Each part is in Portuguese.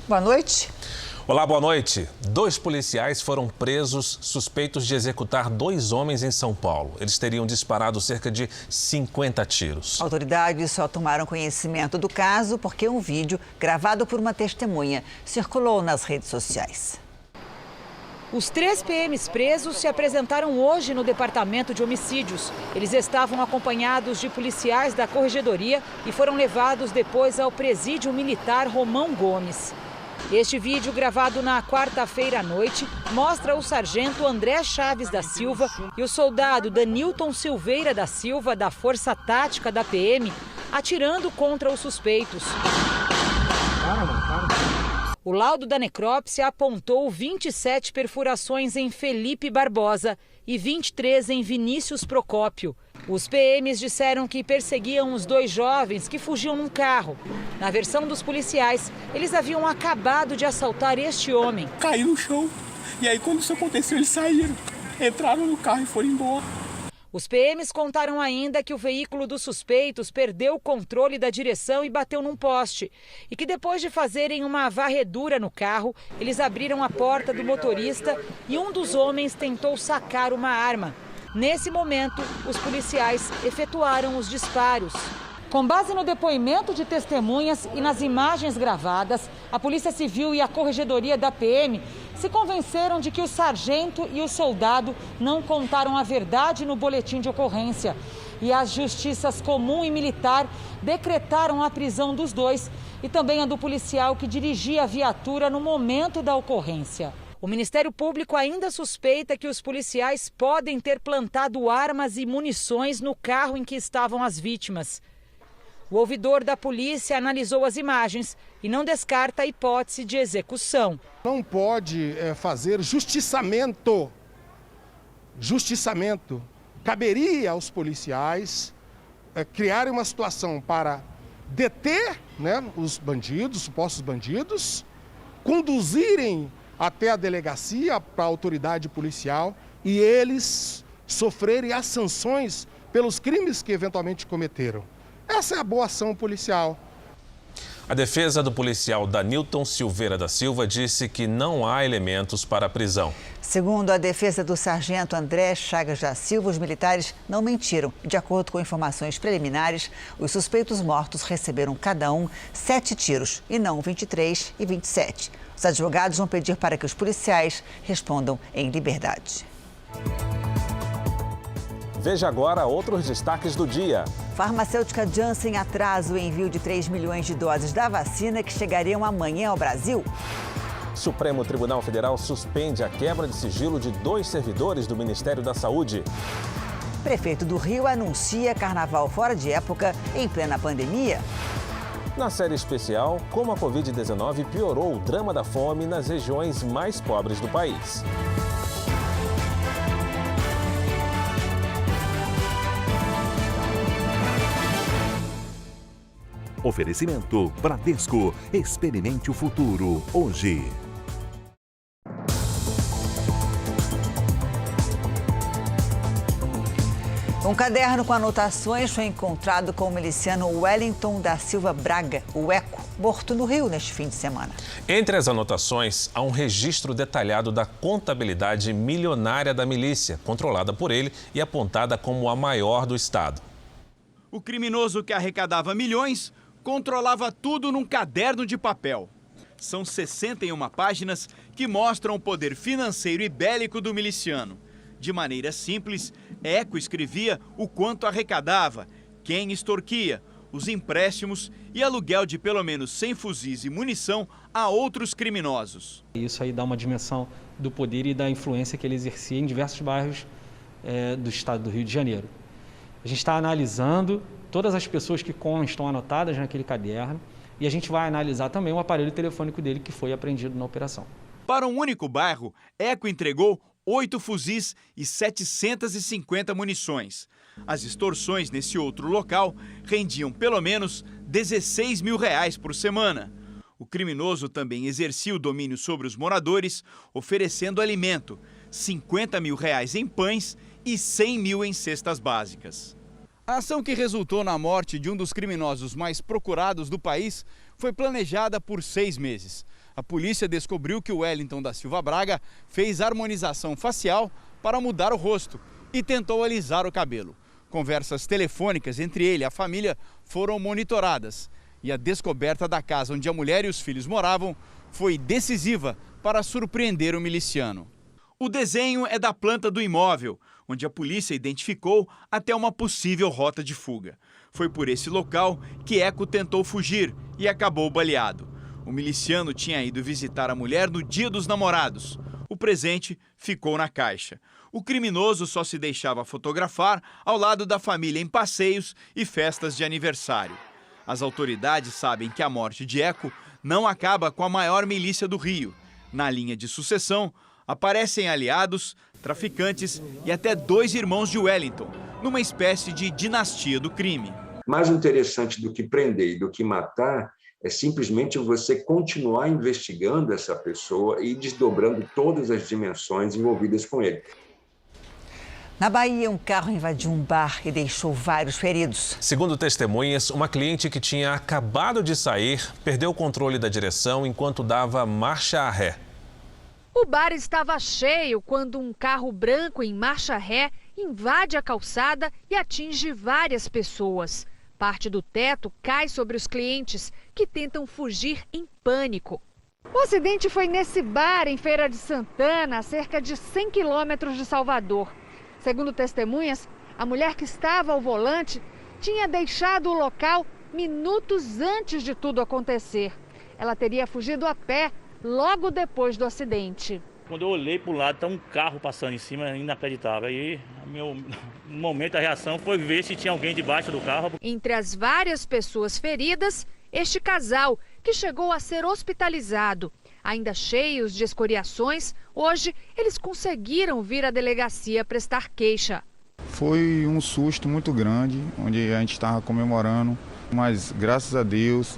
Boa noite. Olá, boa noite. 2 policiais foram presos suspeitos de executar 2 homens em São Paulo. Eles teriam disparado cerca de 50 tiros. Autoridades só tomaram conhecimento do caso porque um vídeo gravado por uma testemunha circulou nas redes sociais. Os 3 PMs presos se apresentaram hoje no Departamento de Homicídios. Eles estavam acompanhados de policiais da Corregedoria e foram levados depois ao Presídio Militar Romão Gomes. Este vídeo, gravado na quarta-feira à noite, mostra o sargento André Chaves da Silva e o soldado Danilton Silveira da Silva, da Força Tática da PM, atirando contra os suspeitos. O laudo da necrópsia apontou 27 perfurações em Felipe Barbosa e 23 em Vinícius Procópio. Os PMs disseram que perseguiam os 2 jovens que fugiam num carro. Na versão dos policiais, eles haviam acabado de assaltar este homem. Caiu no chão. E aí, quando isso aconteceu, eles saíram. Entraram no carro e foram embora. Os PMs contaram ainda que o veículo dos suspeitos perdeu o controle da direção e bateu num poste. E que depois de fazerem uma varredura no carro, eles abriram a porta do motorista e um dos homens tentou sacar uma arma. Nesse momento, os policiais efetuaram os disparos. Com base no depoimento de testemunhas e nas imagens gravadas, a Polícia Civil e a Corregedoria da PM se convenceram de que o sargento e o soldado não contaram a verdade no boletim de ocorrência. E as justiças comum e militar decretaram a prisão dos 2 e também a do policial que dirigia a viatura no momento da ocorrência. O Ministério Público ainda suspeita que os policiais podem ter plantado armas e munições no carro em que estavam as vítimas. O ouvidor da polícia analisou as imagens e não descarta a hipótese de execução. Não pode fazer justiçamento. Caberia aos policiais criarem uma situação para deter, os bandidos, supostos bandidos, conduzirem até a delegacia, para a autoridade policial e eles sofrerem as sanções pelos crimes que eventualmente cometeram. Essa é a boa ação policial. A defesa do policial Danilton Silveira da Silva disse que não há elementos para a prisão. Segundo a defesa do sargento André Chagas da Silva, os militares não mentiram. De acordo com informações preliminares, os suspeitos mortos receberam cada um 7 tiros e não 23 e 27. Os advogados vão pedir para que os policiais respondam em liberdade. Veja agora outros destaques do dia. Farmacêutica Janssen atrasa o envio de 3 milhões de doses da vacina que chegariam amanhã ao Brasil. Supremo Tribunal Federal suspende a quebra de sigilo de 2 servidores do Ministério da Saúde. Prefeito do Rio anuncia carnaval fora de época em plena pandemia. Na série especial, como a Covid-19 piorou o drama da fome nas regiões mais pobres do país. Oferecimento Bradesco. Experimente o futuro hoje. Um caderno com anotações foi encontrado com o miliciano Wellington da Silva Braga, o Eco, morto no Rio neste fim de semana. Entre as anotações, há um registro detalhado da contabilidade milionária da milícia, controlada por ele e apontada como a maior do estado. O criminoso que arrecadava milhões controlava tudo num caderno de papel. São 61 páginas que mostram o poder financeiro e bélico do miliciano. De maneira simples, Eco escrevia o quanto arrecadava, quem extorquia, os empréstimos e aluguel de pelo menos 100 fuzis e munição a outros criminosos. Isso aí dá uma dimensão do poder e da influência que ele exercia em diversos bairros do estado do Rio de Janeiro. A gente está analisando todas as pessoas que constam anotadas naquele caderno e a gente vai analisar também o aparelho telefônico dele que foi apreendido na operação. Para um único bairro, Eco entregou 8 fuzis e 750 munições. As extorsões nesse outro local rendiam pelo menos R$16 mil por semana. O criminoso também exercia o domínio sobre os moradores, oferecendo alimento, R$50 mil em pães e 100 mil em cestas básicas. A ação que resultou na morte de um dos criminosos mais procurados do país foi planejada por 6 meses. A polícia descobriu que o Wellington da Silva Braga fez harmonização facial para mudar o rosto e tentou alisar o cabelo. Conversas telefônicas entre ele e a família foram monitoradas. E a descoberta da casa onde a mulher e os filhos moravam foi decisiva para surpreender o miliciano. O desenho é da planta do imóvel, onde a polícia identificou até uma possível rota de fuga. Foi por esse local que Eco tentou fugir e acabou baleado. O miliciano tinha ido visitar a mulher no Dia dos Namorados. O presente ficou na caixa. O criminoso só se deixava fotografar ao lado da família em passeios e festas de aniversário. As autoridades sabem que a morte de Eco não acaba com a maior milícia do Rio. Na linha de sucessão, aparecem aliados, traficantes e até 2 irmãos de Wellington, numa espécie de dinastia do crime. Mais interessante do que prender e do que matar é simplesmente você continuar investigando essa pessoa e desdobrando todas as dimensões envolvidas com ele. Na Bahia, um carro invadiu um bar e deixou vários feridos. Segundo testemunhas, uma cliente que tinha acabado de sair perdeu o controle da direção enquanto dava marcha a ré. O bar estava cheio quando um carro branco em marcha ré invade a calçada e atinge várias pessoas. Parte do teto cai sobre os clientes, que tentam fugir em pânico. O acidente foi nesse bar em Feira de Santana, a cerca de 100 quilômetros de Salvador. Segundo testemunhas, a mulher que estava ao volante tinha deixado o local minutos antes de tudo acontecer. Ela teria fugido a pé logo depois do acidente. Quando eu olhei para o lado, está um carro passando em cima, inacreditável. Aí, no momento, a reação foi ver se tinha alguém debaixo do carro. Entre as várias pessoas feridas, este casal, que chegou a ser hospitalizado. Ainda cheios de escoriações, hoje eles conseguiram vir à delegacia prestar queixa. Foi um susto muito grande, onde a gente estava comemorando, mas graças a Deus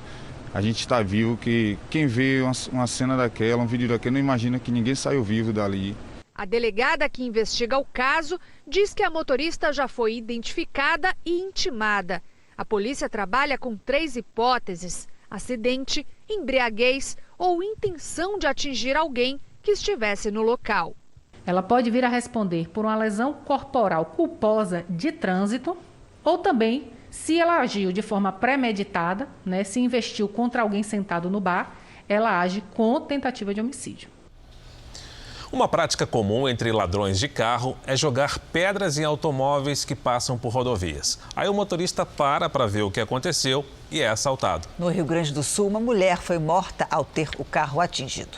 a gente está vivo, que quem vê uma cena daquela, um vídeo daquele, não imagina que ninguém saiu vivo dali. A delegada que investiga o caso diz que a motorista já foi identificada e intimada. A polícia trabalha com 3 hipóteses: acidente, embriaguez ou intenção de atingir alguém que estivesse no local. Ela pode vir a responder por uma lesão corporal culposa de trânsito ou também, se ela agiu de forma premeditada, se investiu contra alguém sentado no bar, ela age com tentativa de homicídio. Uma prática comum entre ladrões de carro é jogar pedras em automóveis que passam por rodovias. Aí o motorista para ver o que aconteceu e é assaltado. No Rio Grande do Sul, uma mulher foi morta ao ter o carro atingido.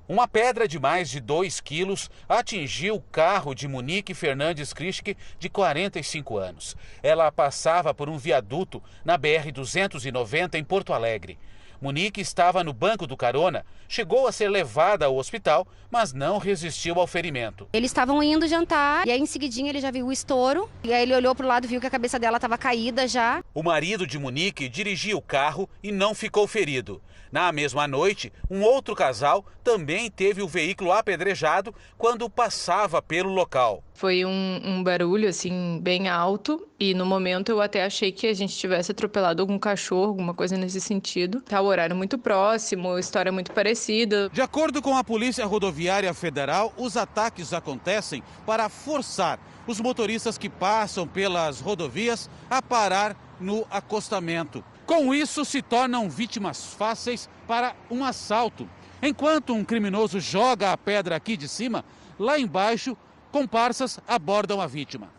Uma pedra de mais de 2 quilos atingiu o carro de Monique Fernandes Krischke, de 45 anos. Ela passava por um viaduto na BR-290 em Porto Alegre. Monique estava no banco do carona, chegou a ser levada ao hospital, mas não resistiu ao ferimento. Eles estavam indo jantar e aí em seguidinha ele já viu o estouro. E aí ele olhou para o lado e viu que a cabeça dela estava caída já. O marido de Monique dirigia o carro e não ficou ferido. Na mesma noite, um outro casal também teve o veículo apedrejado quando passava pelo local. Foi um barulho assim bem alto e no momento eu até achei que a gente tivesse atropelado algum cachorro, alguma coisa nesse sentido. Tá o horário muito próximo, história muito parecida. De acordo com a Polícia Rodoviária Federal, os ataques acontecem para forçar os motoristas que passam pelas rodovias a parar no acostamento. Com isso, se tornam vítimas fáceis para um assalto. Enquanto um criminoso joga a pedra aqui de cima, lá embaixo, comparsas abordam a vítima.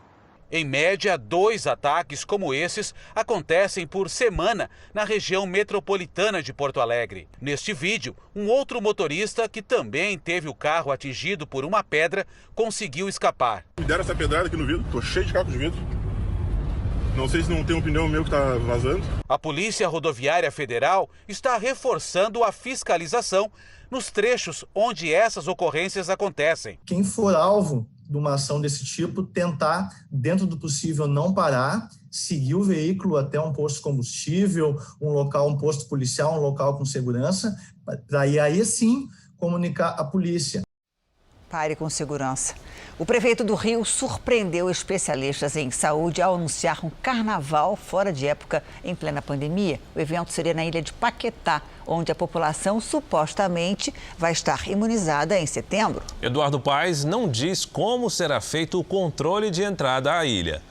Em média, 2 ataques como esses acontecem por semana na região metropolitana de Porto Alegre. Neste vídeo, um outro motorista que também teve o carro atingido por uma pedra conseguiu escapar. Me deram essa pedrada aqui no vidro, tô cheio de caco de vidro. Não sei se não tem um pneu meu que está vazando. A Polícia Rodoviária Federal está reforçando a fiscalização nos trechos onde essas ocorrências acontecem. Quem for alvo de uma ação desse tipo, tentar, dentro do possível, não parar, seguir o veículo até um posto de combustível, um posto policial, um local com segurança, para aí sim comunicar à polícia. Pare com segurança. O prefeito do Rio surpreendeu especialistas em saúde ao anunciar um carnaval fora de época em plena pandemia. O evento seria na ilha de Paquetá, onde a população supostamente vai estar imunizada em setembro. Eduardo Paes não diz como será feito o controle de entrada à ilha.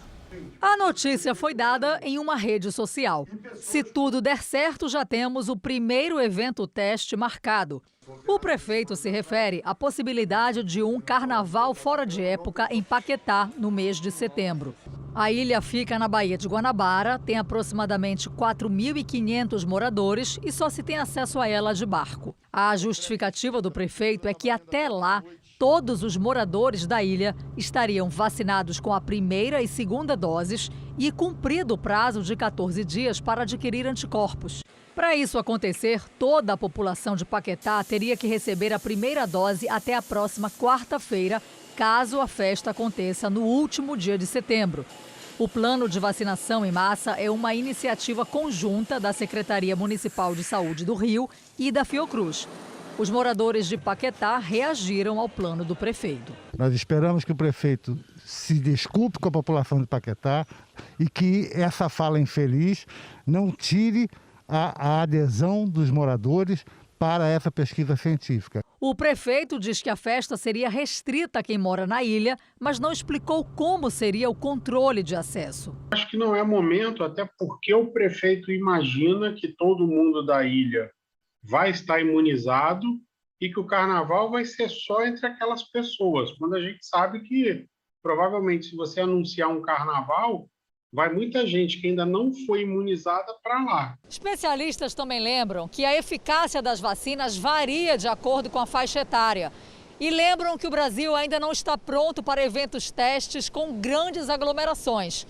A notícia foi dada em uma rede social. Se tudo der certo, já temos o primeiro evento teste marcado. O prefeito se refere à possibilidade de um carnaval fora de época em Paquetá, no mês de setembro. A ilha fica na Baía de Guanabara, tem aproximadamente 4.500 moradores e só se tem acesso a ela de barco. A justificativa do prefeito é que até lá, todos os moradores da ilha estariam vacinados com a primeira e segunda doses e cumprido o prazo de 14 dias para adquirir anticorpos. Para isso acontecer, toda a população de Paquetá teria que receber a primeira dose até a próxima quarta-feira, caso a festa aconteça no último dia de setembro. O plano de vacinação em massa é uma iniciativa conjunta da Secretaria Municipal de Saúde do Rio e da Fiocruz. Os moradores de Paquetá reagiram ao plano do prefeito. Nós esperamos que o prefeito se desculpe com a população de Paquetá e que essa fala infeliz não tire a adesão dos moradores para essa pesquisa científica. O prefeito diz que a festa seria restrita a quem mora na ilha, mas não explicou como seria o controle de acesso. Acho que não é momento, até porque o prefeito imagina que todo mundo da ilha vai estar imunizado e que o carnaval vai ser só entre aquelas pessoas, quando a gente sabe que, provavelmente, se você anunciar um carnaval, vai muita gente que ainda não foi imunizada para lá. Especialistas também lembram que a eficácia das vacinas varia de acordo com a faixa etária. E lembram que o Brasil ainda não está pronto para eventos testes com grandes aglomerações.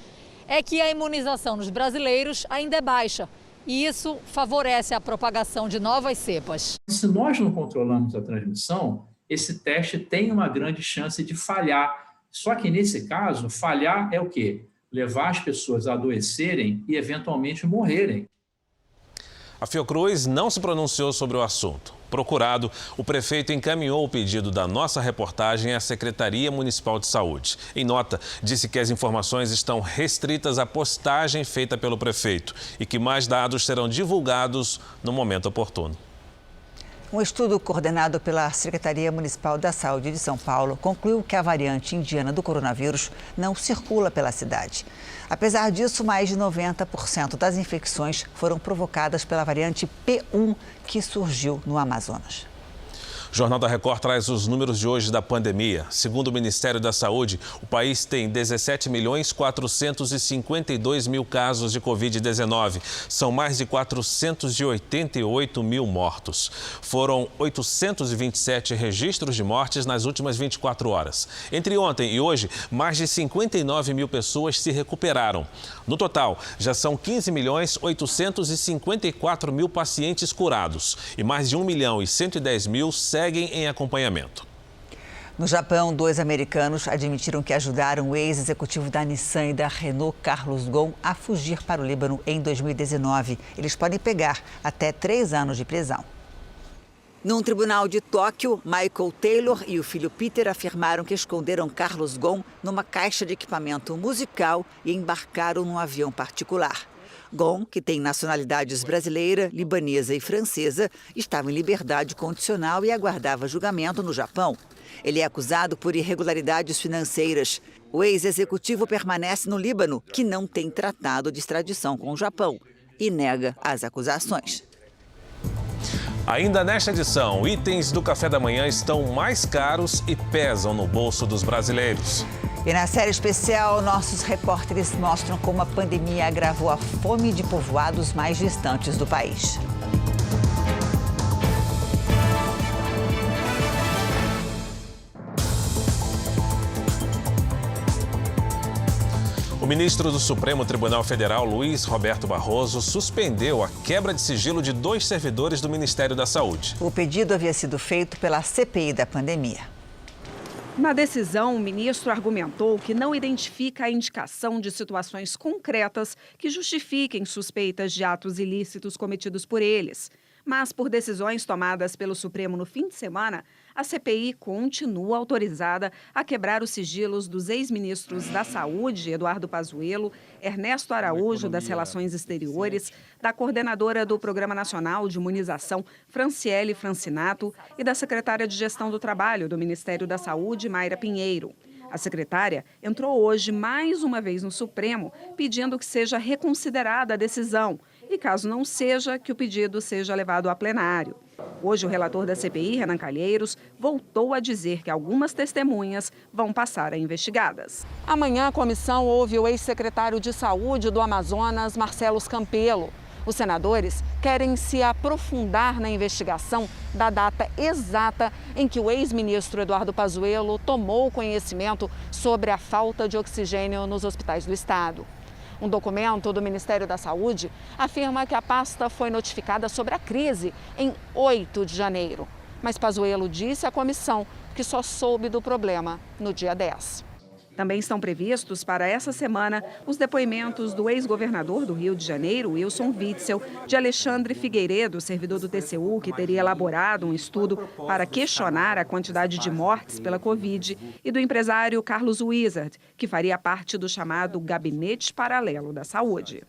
É que a imunização nos brasileiros ainda é baixa. E isso favorece a propagação de novas cepas. Se nós não controlamos a transmissão, esse teste tem uma grande chance de falhar. Só que nesse caso, falhar é o quê? Levar as pessoas a adoecerem e eventualmente morrerem. A Fiocruz não se pronunciou sobre o assunto. Procurado, o prefeito encaminhou o pedido da nossa reportagem à Secretaria Municipal de Saúde. Em nota, disse que as informações estão restritas à postagem feita pelo prefeito e que mais dados serão divulgados no momento oportuno. Um estudo coordenado pela Secretaria Municipal da Saúde de São Paulo concluiu que a variante indiana do coronavírus não circula pela cidade. Apesar disso, mais de 90% das infecções foram provocadas pela variante P1, que surgiu no Amazonas. O Jornal da Record traz os números de hoje da pandemia. Segundo o Ministério da Saúde, o país tem 17.452.000 casos de Covid-19. São mais de 488 mil mortos. Foram 827 registros de mortes nas últimas 24 horas. Entre ontem e hoje, mais de 59 mil pessoas se recuperaram. No total, já são 15.854.000 pacientes curados e mais de 1.110.000 seguem em acompanhamento. No Japão, 2 americanos admitiram que ajudaram o ex-executivo da Nissan e da Renault, Carlos Ghosn, a fugir para o Líbano em 2019. Eles podem pegar até 3 anos de prisão. Num tribunal de Tóquio, Michael Taylor e o filho Peter afirmaram que esconderam Carlos Ghosn numa caixa de equipamento musical e embarcaram num avião particular. Ghosn, que tem nacionalidades brasileira, libanesa e francesa, estava em liberdade condicional e aguardava julgamento no Japão. Ele é acusado por irregularidades financeiras. O ex-executivo permanece no Líbano, que não tem tratado de extradição com o Japão, e nega as acusações. Ainda nesta edição, itens do café da manhã estão mais caros e pesam no bolso dos brasileiros. E na série especial, nossos repórteres mostram como a pandemia agravou a fome de povoados mais distantes do país. O ministro do Supremo Tribunal Federal, Luiz Roberto Barroso, suspendeu a quebra de sigilo de 2 servidores do Ministério da Saúde. O pedido havia sido feito pela CPI da pandemia. Na decisão, o ministro argumentou que não identifica a indicação de situações concretas que justifiquem suspeitas de atos ilícitos cometidos por eles. Mas, por decisões tomadas pelo Supremo no fim de semana, a CPI continua autorizada a quebrar os sigilos dos ex-ministros da Saúde, Eduardo Pazuello, Ernesto Araújo, das Relações Exteriores, da coordenadora do Programa Nacional de Imunização, Franciele Francinato, e da secretária de Gestão do Trabalho do Ministério da Saúde, Mayra Pinheiro. A secretária entrou hoje mais uma vez no Supremo pedindo que seja reconsiderada a decisão e, caso não seja, que o pedido seja levado a plenário. Hoje, o relator da CPI, Renan Calheiros, voltou a dizer que algumas testemunhas vão passar a investigadas. Amanhã, a comissão ouve o ex-secretário de Saúde do Amazonas, Marcelo Campelo. Os senadores querem se aprofundar na investigação da data exata em que o ex-ministro Eduardo Pazuello tomou conhecimento sobre a falta de oxigênio nos hospitais do estado. Um documento do Ministério da Saúde afirma que a pasta foi notificada sobre a crise em 8 de janeiro. Mas Pazuello disse à comissão que só soube do problema no dia 10. Também estão previstos para essa semana os depoimentos do ex-governador do Rio de Janeiro, Wilson Witzel, de Alexandre Figueiredo, servidor do TCU, que teria elaborado um estudo para questionar a quantidade de mortes pela Covid, e do empresário Carlos Wizard, que faria parte do chamado Gabinete Paralelo da Saúde.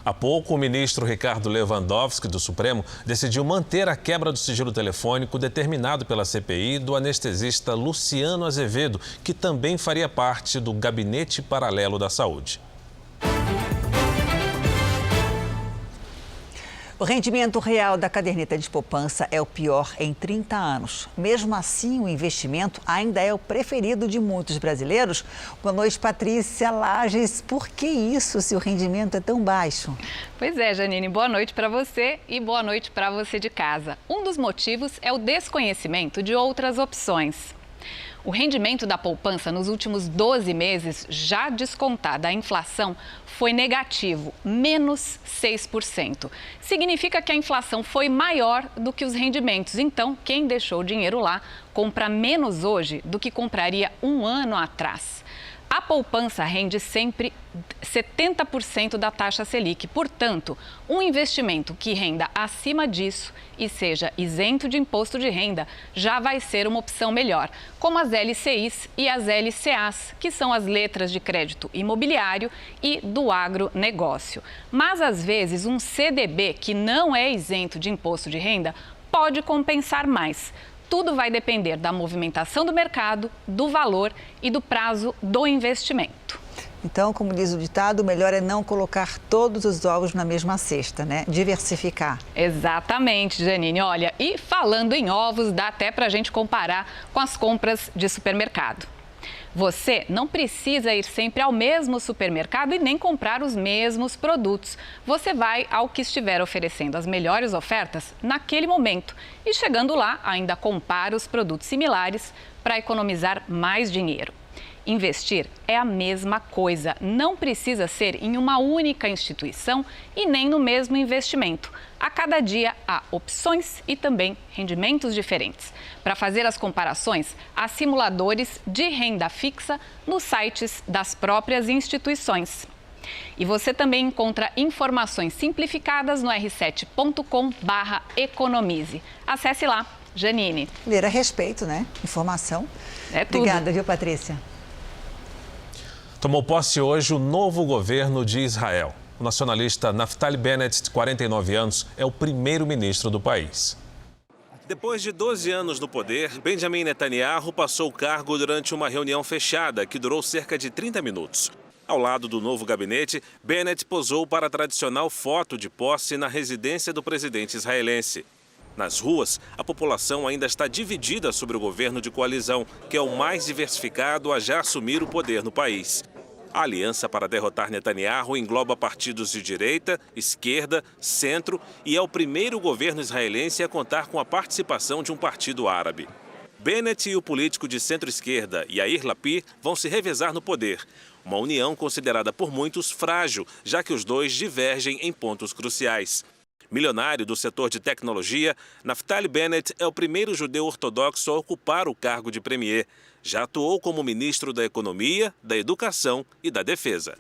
Há pouco, o ministro Ricardo Lewandowski, do Supremo, decidiu manter a quebra do sigilo telefônico determinado pela CPI do anestesista Luciano Azevedo, que também faria parte do Gabinete Paralelo da Saúde. O rendimento real da caderneta de poupança é o pior em 30 anos. Mesmo assim, o investimento ainda é o preferido de muitos brasileiros. Boa noite, Patrícia Lages. Por que isso, se o rendimento é tão baixo? Pois é, Janine. Boa noite para você e boa noite para você de casa. Um dos motivos é o desconhecimento de outras opções. O rendimento da poupança nos últimos 12 meses, já descontada a inflação, foi negativo, menos 6%. Significa que a inflação foi maior do que os rendimentos. Então, quem deixou o dinheiro lá compra menos hoje do que compraria um ano atrás. A poupança rende sempre 70% da taxa Selic. Portanto, um investimento que renda acima disso e seja isento de imposto de renda já vai ser uma opção melhor, como as LCIs e as LCAs, que são as letras de crédito imobiliário e do agronegócio. Mas, às vezes, um CDB que não é isento de imposto de renda pode compensar mais. Tudo vai depender da movimentação do mercado, do valor e do prazo do investimento. Então, como diz o ditado, o melhor é não colocar todos os ovos na mesma cesta, né? Diversificar. Exatamente, Janine. Olha, e falando em ovos, dá até para a gente comparar com as compras de supermercado. Você não precisa ir sempre ao mesmo supermercado e nem comprar os mesmos produtos. Você vai ao que estiver oferecendo as melhores ofertas naquele momento e, chegando lá, ainda compara os produtos similares para economizar mais dinheiro. Investir é a mesma coisa, não precisa ser em uma única instituição e nem no mesmo investimento. A cada dia há opções e também rendimentos diferentes. Para fazer as comparações, há simuladores de renda fixa nos sites das próprias instituições. E você também encontra informações simplificadas no r7.com/economize. Acesse lá, Janine. Ler a respeito, né? Informação. É tudo. Obrigada, viu, Patrícia? Tomou posse hoje o novo governo de Israel. O nacionalista Naftali Bennett, de 49 anos, é o primeiro-ministro do país. Depois de 12 anos no poder, Benjamin Netanyahu passou o cargo durante uma reunião fechada que durou cerca de 30 minutos. Ao lado do novo gabinete, Bennett posou para a tradicional foto de posse na residência do presidente israelense. Nas ruas, a população ainda está dividida sobre o governo de coalizão, que é o mais diversificado a já assumir o poder no país. A aliança para derrotar Netanyahu engloba partidos de direita, esquerda, centro e é o primeiro governo israelense a contar com a participação de um partido árabe. Bennett e o político de centro-esquerda, Yair Lapid, vão se revezar no poder. Uma união considerada por muitos frágil, já que os dois divergem em pontos cruciais. Milionário do setor de tecnologia, Naftali Bennett é o primeiro judeu ortodoxo a ocupar o cargo de premier. Já atuou como ministro da Economia, da Educação e da Defesa.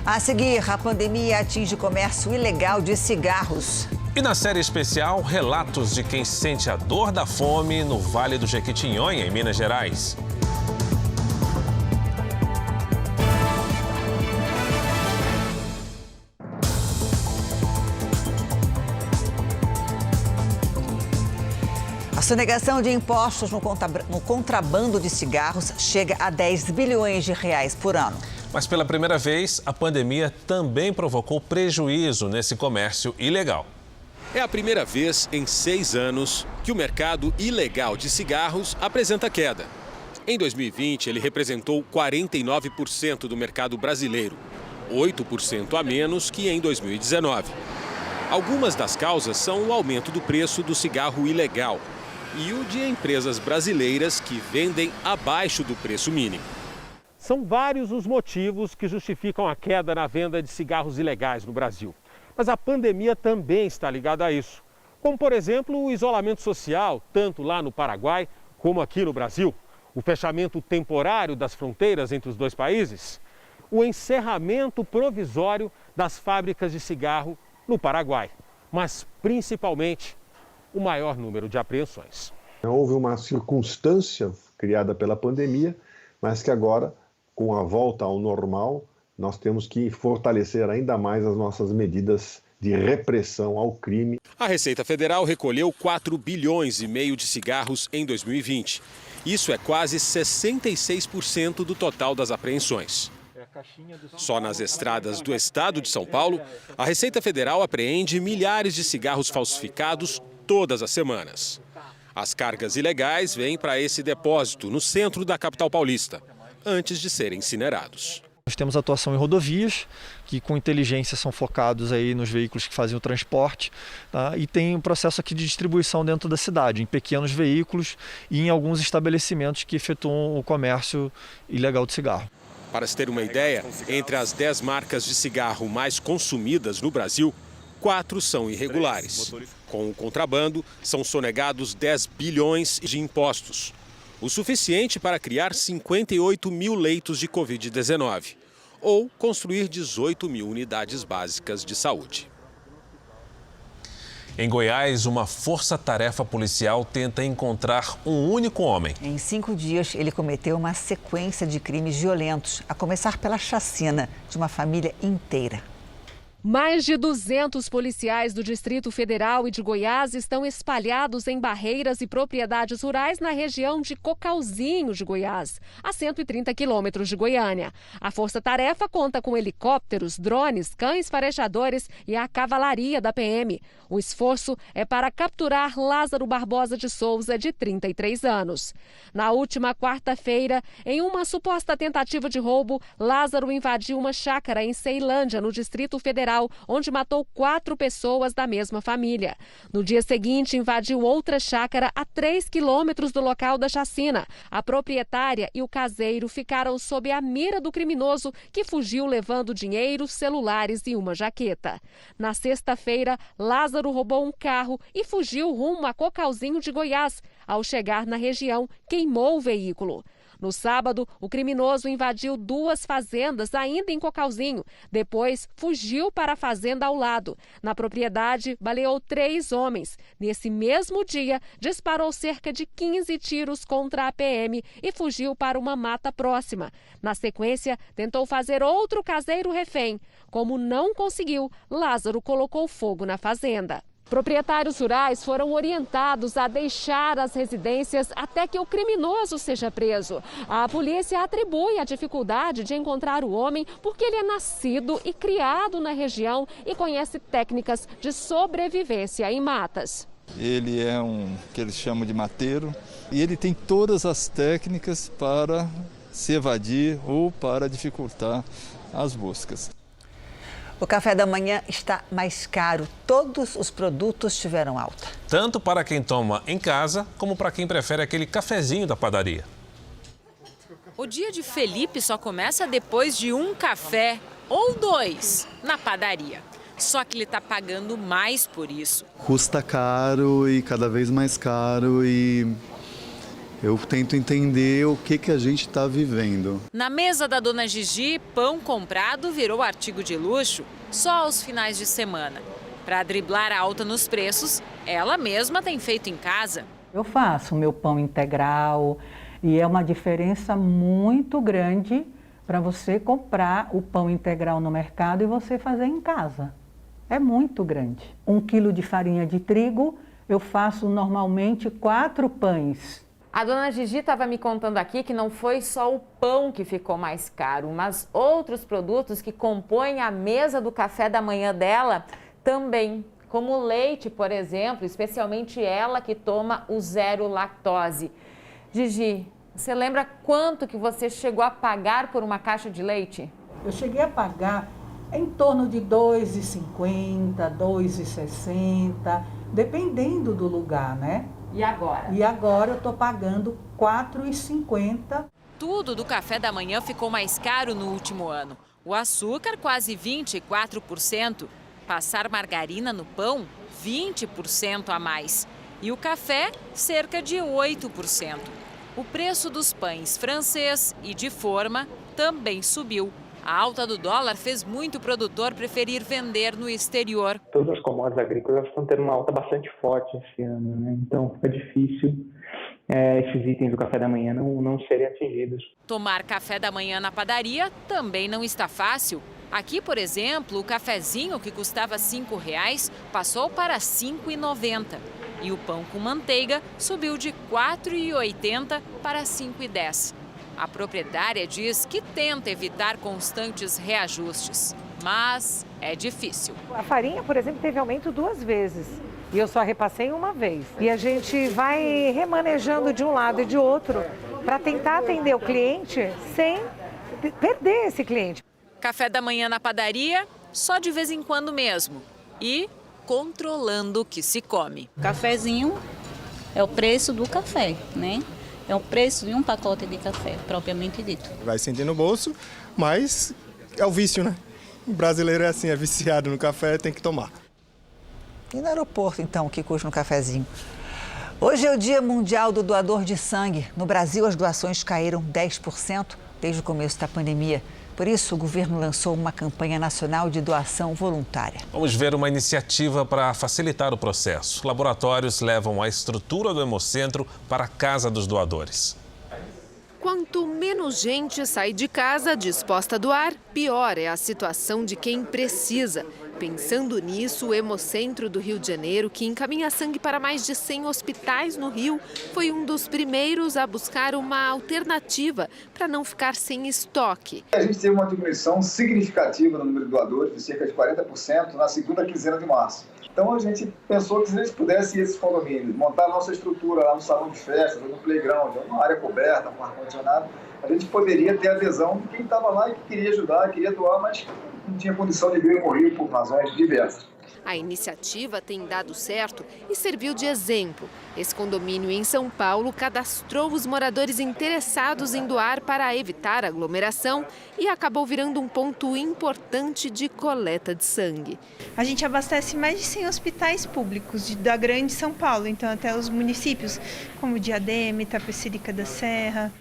A seguir, a pandemia atinge o comércio ilegal de cigarros. E na série especial, relatos de quem sente a dor da fome no Vale do Jequitinhonha, em Minas Gerais. A sonegação de impostos no contrabando de cigarros chega a 10 bilhões de reais por ano. Mas pela primeira vez, a pandemia também provocou prejuízo nesse comércio ilegal. É a primeira vez em 6 anos que o mercado ilegal de cigarros apresenta queda. Em 2020, ele representou 49% do mercado brasileiro, 8% a menos que em 2019. Algumas das causas são o aumento do preço do cigarro ilegal e o de empresas brasileiras que vendem abaixo do preço mínimo. São vários os motivos que justificam a queda na venda de cigarros ilegais no Brasil. Mas a pandemia também está ligada a isso. Como, por exemplo, o isolamento social, tanto lá no Paraguai como aqui no Brasil. O fechamento temporário das fronteiras entre os dois países. O encerramento provisório das fábricas de cigarro no Paraguai. Mas, principalmente, o maior número de apreensões. Houve uma circunstância criada pela pandemia, mas que agora, com a volta ao normal, nós temos que fortalecer ainda mais as nossas medidas de repressão ao crime. A Receita Federal recolheu 4,5 bilhões de cigarros em 2020. Isso é quase 66% do total das apreensões. Só nas estradas do estado de São Paulo, a Receita Federal apreende milhares de cigarros falsificados todas as semanas. As cargas ilegais vêm para esse depósito no centro da capital paulista, antes de serem incinerados. Nós temos atuação em rodovias, que com inteligência são focados aí nos veículos que fazem o transporte, tá? E tem um processo aqui de distribuição dentro da cidade, em pequenos veículos e em alguns estabelecimentos que efetuam o comércio ilegal de cigarro. Para se ter uma ideia, entre as 10 marcas de cigarro mais consumidas no Brasil, 4 são irregulares. Com o contrabando, são sonegados 10 bilhões de impostos. O suficiente para criar 58 mil leitos de Covid-19 ou construir 18 mil unidades básicas de saúde. Em Goiás, uma força-tarefa policial tenta encontrar um único homem. Em 5 dias, ele cometeu uma sequência de crimes violentos, a começar pela chacina de uma família inteira. Mais de 200 policiais do Distrito Federal e de Goiás estão espalhados em barreiras e propriedades rurais na região de Cocalzinho de Goiás, a 130 quilômetros de Goiânia. A força-tarefa conta com helicópteros, drones, cães farejadores e a cavalaria da PM. O esforço é para capturar Lázaro Barbosa de Souza, de 33 anos. Na última quarta-feira, em uma suposta tentativa de roubo, Lázaro invadiu uma chácara em Ceilândia, no Distrito Federal, onde matou 4 pessoas da mesma família. No dia seguinte, invadiu outra chácara a 3 quilômetros do local da chacina. A proprietária e o caseiro ficaram sob a mira do criminoso, que fugiu levando dinheiro, celulares e uma jaqueta. Na sexta-feira, Lázaro roubou um carro e fugiu rumo a Cocalzinho de Goiás. Ao chegar na região, queimou o veículo. No sábado, o criminoso invadiu 2 fazendas ainda em Cocalzinho. Depois, fugiu para a fazenda ao lado. Na propriedade, baleou 3 homens. Nesse mesmo dia, disparou cerca de 15 tiros contra a PM e fugiu para uma mata próxima. Na sequência, tentou fazer outro caseiro refém. Como não conseguiu, Lázaro colocou fogo na fazenda. Proprietários rurais foram orientados a deixar as residências até que o criminoso seja preso. A polícia atribui a dificuldade de encontrar o homem porque ele é nascido e criado na região e conhece técnicas de sobrevivência em matas. Ele é um que eles chamam de mateiro e ele tem todas as técnicas para se evadir ou para dificultar as buscas. O café da manhã está mais caro. Todos os produtos tiveram alta. Tanto para quem toma em casa, como para quem prefere aquele cafezinho da padaria. O dia de Felipe só começa depois de um café ou 2 na padaria. Só que ele está pagando mais por isso. Custa caro e cada vez mais caro e eu tento entender o que a gente está vivendo. Na mesa da dona Gigi, pão comprado virou artigo de luxo só aos finais de semana. Para driblar a alta nos preços, ela mesma tem feito em casa. Eu faço o meu pão integral e é uma diferença muito grande para você comprar o pão integral no mercado e você fazer em casa. É muito grande. 1 quilo de farinha de trigo, eu faço normalmente 4 pães. A dona Gigi estava me contando aqui que não foi só o pão que ficou mais caro, mas outros produtos que compõem a mesa do café da manhã dela também, como o leite, por exemplo, especialmente ela que toma o zero lactose. Gigi, você lembra quanto que você chegou a pagar por uma caixa de leite? Eu cheguei a pagar em torno de R$ 2,50, R$ 2,60, dependendo do lugar, né? E agora? E agora eu estou pagando R$ 4,50. Tudo do café da manhã ficou mais caro no último ano. O açúcar, quase 24%. Passar margarina no pão, 20% a mais. E o café, cerca de 8%. O preço dos pães francês e de forma também subiu. A alta do dólar fez muito produtor preferir vender no exterior. Todas as commodities agrícolas estão tendo uma alta bastante forte esse ano, né? Então fica difícil esses itens do café da manhã não serem atingidos. Tomar café da manhã na padaria também não está fácil. Aqui, por exemplo, o cafezinho que custava R$ 5,00 passou para R$ 5,90. E o pão com manteiga subiu de R$ 4,80 para R$ 5,10. A proprietária diz que tenta evitar constantes reajustes, mas é difícil. A farinha, por exemplo, teve aumento 2 vezes e eu só repassei uma vez. E a gente vai remanejando de um lado e de outro para tentar atender o cliente sem perder esse cliente. Café da manhã na padaria, só de vez em quando mesmo. E controlando o que se come. O cafezinho é o preço do café, né? É o preço de um pacote de café, propriamente dito. Vai sentir no bolso, mas é o vício, né? O brasileiro é assim, é viciado no café, tem que tomar. E no aeroporto, então, o que custa um cafezinho? Hoje é o Dia Mundial do Doador de Sangue. No Brasil, as doações caíram 10% desde o começo da pandemia. Por isso, o governo lançou uma campanha nacional de doação voluntária. Vamos ver uma iniciativa para facilitar o processo. Laboratórios levam a estrutura do Hemocentro para a casa dos doadores. Quanto menos gente sai de casa disposta a doar, pior é a situação de quem precisa. Pensando nisso, o Hemocentro do Rio de Janeiro, que encaminha sangue para mais de 100 hospitais no Rio, foi um dos primeiros a buscar uma alternativa para não ficar sem estoque. A gente teve uma diminuição significativa no número de doadores, de cerca de 40% na segunda quinzena de março. Então a gente pensou que se a gente pudesse ir a esses condomínios, montar a nossa estrutura lá no salão de festas, no playground, uma área coberta, com ar-condicionado, a gente poderia ter adesão de quem estava lá e que queria ajudar, queria doar, mas não tinha condição de vir morrer por razões diversas. A iniciativa tem dado certo e serviu de exemplo. Esse condomínio em São Paulo cadastrou os moradores interessados em doar para evitar aglomeração e acabou virando um ponto importante de coleta de sangue. A gente abastece mais de 100 hospitais públicos da grande São Paulo, então até os municípios como Diadema, Itapecerica da Serra.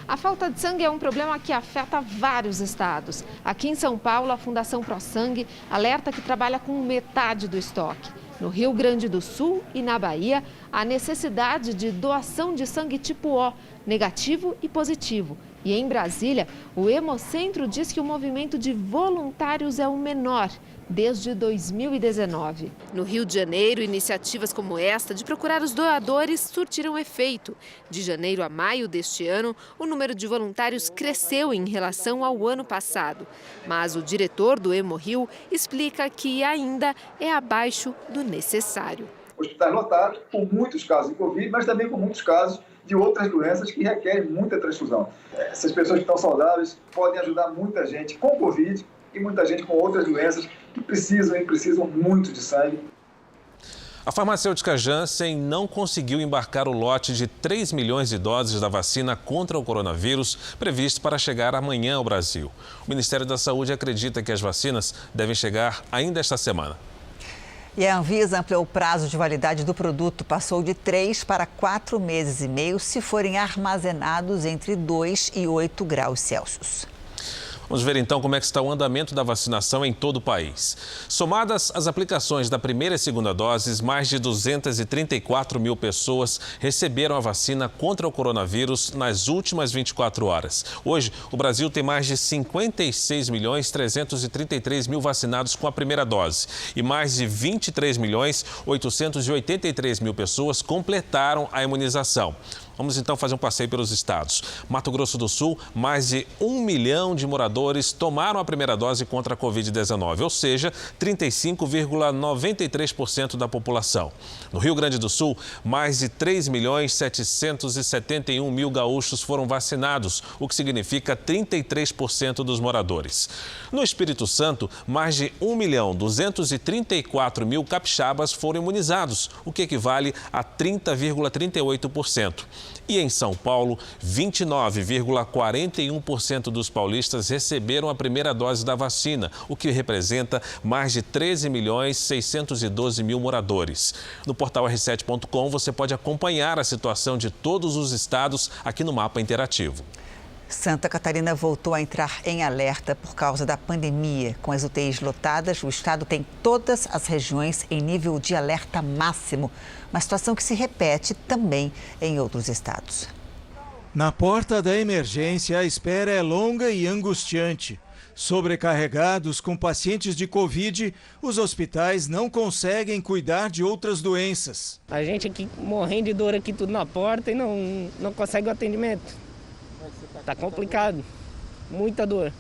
A falta de sangue é um problema que afeta vários estados. Aqui em São Paulo, a Fundação ProSangue alerta que trabalha com metade do estoque. No Rio Grande do Sul e na Bahia, há necessidade de doação de sangue tipo O, negativo e positivo. E em Brasília, o Hemocentro diz que o movimento de voluntários é o menor desde 2019. No Rio de Janeiro, iniciativas como esta de procurar os doadores surtiram efeito. De janeiro a maio deste ano, o número de voluntários cresceu em relação ao ano passado. Mas o diretor do Hemorio explica que ainda é abaixo do necessário. Hospitais lotados, com muitos casos de Covid, mas também com muitos casos de outras doenças que requerem muita transfusão. Essas pessoas que estão saudáveis podem ajudar muita gente com Covid e muita gente com outras doenças que precisam muito de sangue. A farmacêutica Janssen não conseguiu embarcar o lote de 3 milhões de doses da vacina contra o coronavírus previsto para chegar amanhã ao Brasil. O Ministério da Saúde acredita que as vacinas devem chegar ainda esta semana. E a Anvisa ampliou o prazo de validade do produto, passou de 3 para 4 meses e meio se forem armazenados entre 2 e 8 graus Celsius. Vamos ver então como é que está o andamento da vacinação em todo o país. Somadas as aplicações da primeira e segunda doses, mais de 234 mil pessoas receberam a vacina contra o coronavírus nas últimas 24 horas. Hoje, o Brasil tem mais de 56.333.000 vacinados com a primeira dose e mais de 23.883.000 pessoas completaram a imunização. Vamos então fazer um passeio pelos estados. Mato Grosso do Sul, mais de 1 milhão de moradores tomaram a primeira dose contra a Covid-19, ou seja, 35,93% da população. No Rio Grande do Sul, mais de 3.771.000 gaúchos foram vacinados, o que significa 33% dos moradores. No Espírito Santo, mais de 1.234.000 capixabas foram imunizados, o que equivale a 30,38%. E em São Paulo, 29,41% dos paulistas receberam a primeira dose da vacina, o que representa mais de 13.612.000 moradores. No portal r7.com você pode acompanhar a situação de todos os estados aqui no mapa interativo. Santa Catarina voltou a entrar em alerta por causa da pandemia. Com as UTIs lotadas, o estado tem todas as regiões em nível de alerta máximo. Uma situação que se repete também em outros estados. Na porta da emergência, a espera é longa e angustiante. Sobrecarregados com pacientes de Covid, os hospitais não conseguem cuidar de outras doenças. A gente aqui morrendo de dor aqui tudo na porta e não consegue o atendimento. Tá complicado, muita dor.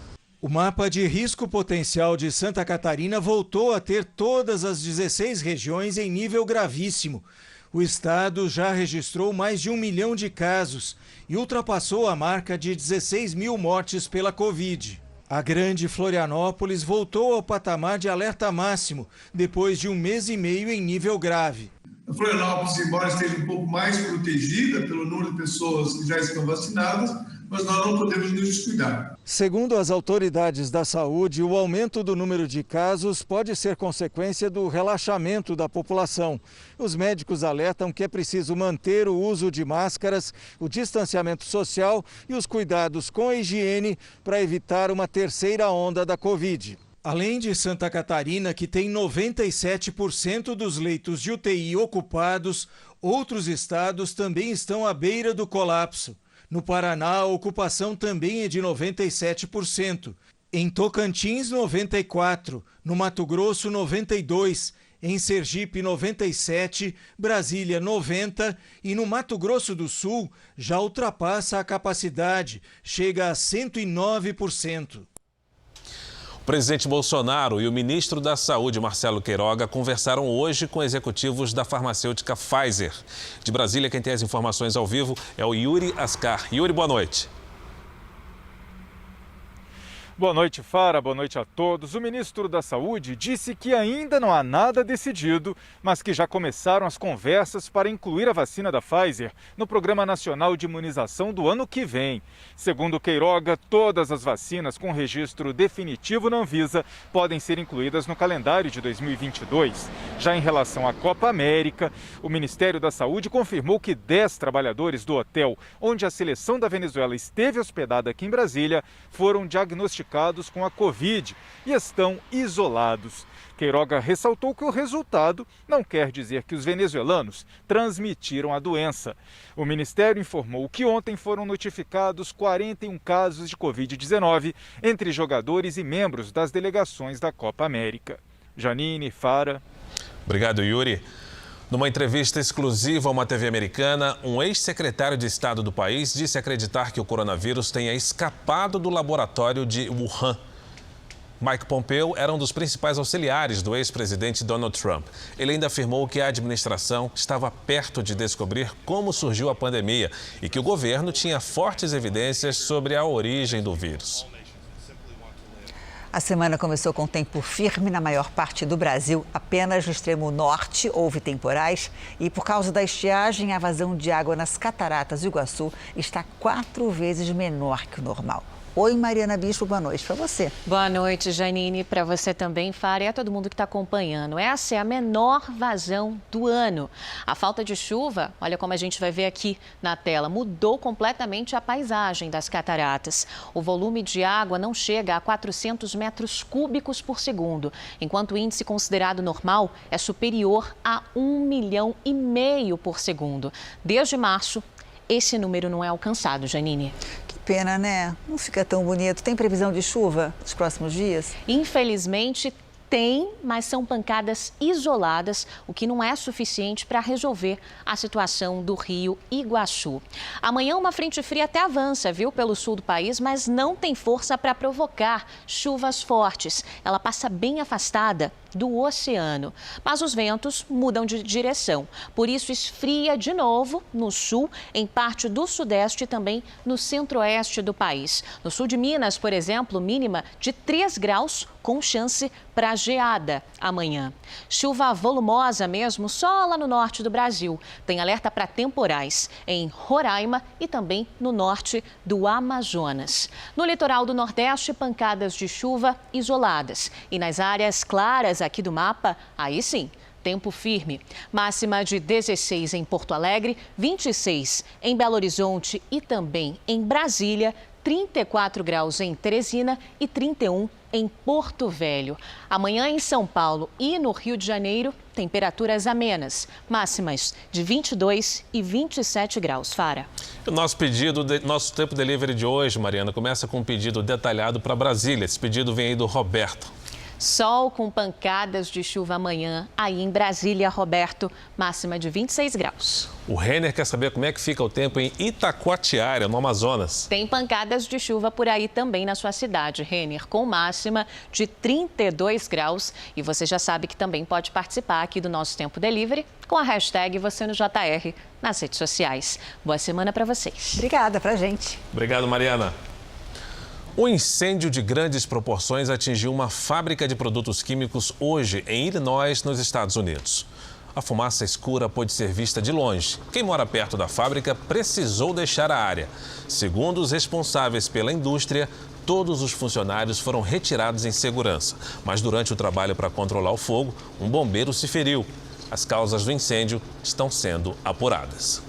O mapa de risco potencial de Santa Catarina voltou a ter todas as 16 regiões em nível gravíssimo. O estado já registrou mais de 1 milhão de casos e ultrapassou a marca de 16 mil mortes pela Covid. A grande Florianópolis voltou ao patamar de alerta máximo, depois de 1 mês e meio em nível grave. A Florianópolis, embora esteja um pouco mais protegida pelo número de pessoas que já estão vacinadas, mas nós não podemos nos descuidar. Segundo as autoridades da saúde, o aumento do número de casos pode ser consequência do relaxamento da população. Os médicos alertam que é preciso manter o uso de máscaras, o distanciamento social e os cuidados com a higiene para evitar uma terceira onda da Covid. Além de Santa Catarina, que tem 97% dos leitos de UTI ocupados, outros estados também estão à beira do colapso. No Paraná, a ocupação também é de 97%. Em Tocantins, 94%. No Mato Grosso, 92%. Em Sergipe, 97%. Brasília, 90%. E no Mato Grosso do Sul, já ultrapassa a capacidade. Chega a 109%. O presidente Bolsonaro e o ministro da Saúde, Marcelo Queiroga, conversaram hoje com executivos da farmacêutica Pfizer. De Brasília, quem tem as informações ao vivo é o Yuri Ascar. Yuri, boa noite. Boa noite, Fara. Boa noite a todos. O ministro da Saúde disse que ainda não há nada decidido, mas que já começaram as conversas para incluir a vacina da Pfizer no Programa Nacional de Imunização do ano que vem. Segundo Queiroga, todas as vacinas com registro definitivo na Anvisa podem ser incluídas no calendário de 2022. Já em relação à Copa América, o Ministério da Saúde confirmou que 10 trabalhadores do hotel onde a seleção da Venezuela esteve hospedada aqui em Brasília foram diagnosticados com a Covid e estão isolados. Queiroga ressaltou que o resultado não quer dizer que os venezuelanos transmitiram a doença. O Ministério informou que ontem foram notificados 41 casos de Covid-19 entre jogadores e membros das delegações da Copa América. Janine, Fara. Obrigado, Yuri. Numa entrevista exclusiva a uma TV americana, um ex-secretário de Estado do país disse acreditar que o coronavírus tenha escapado do laboratório de Wuhan. Mike Pompeo era um dos principais auxiliares do ex-presidente Donald Trump. Ele ainda afirmou que a administração estava perto de descobrir como surgiu a pandemia e que o governo tinha fortes evidências sobre a origem do vírus. A semana começou com tempo firme na maior parte do Brasil. Apenas no extremo norte houve temporais e, por causa da estiagem, a vazão de água nas cataratas do Iguaçu está 4 vezes menor que o normal. Oi, Mariana Bispo, boa noite para você. Boa noite, Janine, para você também, Fara, e a todo mundo que está acompanhando. Essa é a menor vazão do ano. A falta de chuva, olha como a gente vai ver aqui na tela, mudou completamente a paisagem das cataratas. O volume de água não chega a 400 metros cúbicos por segundo, enquanto o índice considerado normal é superior a 1,5 milhão por segundo. Desde março, esse número não é alcançado, Janine. Que pena, né? Não fica tão bonito. Tem previsão de chuva nos próximos dias? Infelizmente, tem, mas são pancadas isoladas, o que não é suficiente para resolver a situação do Rio Iguaçu. Amanhã uma frente fria até avança, viu, pelo sul do país, mas não tem força para provocar chuvas fortes. Ela passa bem afastada do oceano, mas os ventos mudam de direção. Por isso, esfria de novo no sul, em parte do sudeste e também no centro-oeste do país. No sul de Minas, por exemplo, mínima de 3 graus, com chance para geada amanhã. Chuva volumosa mesmo só lá no norte do Brasil. Tem alerta para temporais em Roraima e também no norte do Amazonas. No litoral do Nordeste, pancadas de chuva isoladas. E nas áreas claras aqui do mapa, aí sim, tempo firme. Máxima de 16 em Porto Alegre, 26 em Belo Horizonte e também em Brasília, 34 graus em Teresina e 31 em Porto Velho. Amanhã em São Paulo e no Rio de Janeiro, temperaturas amenas, máximas de 22 e 27 graus. Fara. O nosso tempo delivery de hoje, Mariana, começa com um pedido detalhado para Brasília. Esse pedido vem aí do Roberto. Sol com pancadas de chuva amanhã, aí em Brasília, Roberto, máxima de 26 graus. O Renner quer saber como é que fica o tempo em Itacoatiara, no Amazonas. Tem pancadas de chuva por aí também na sua cidade, Renner, com máxima de 32 graus. E você já sabe que também pode participar aqui do nosso Tempo Delivery com a hashtag Você no JR nas redes sociais. Boa semana para vocês. Obrigada pra gente. Obrigado, Mariana. Um incêndio de grandes proporções atingiu uma fábrica de produtos químicos hoje em Illinois, nos Estados Unidos. A fumaça escura pôde ser vista de longe. Quem mora perto da fábrica precisou deixar a área. Segundo os responsáveis pela indústria, todos os funcionários foram retirados em segurança. Mas durante o trabalho para controlar o fogo, um bombeiro se feriu. As causas do incêndio estão sendo apuradas.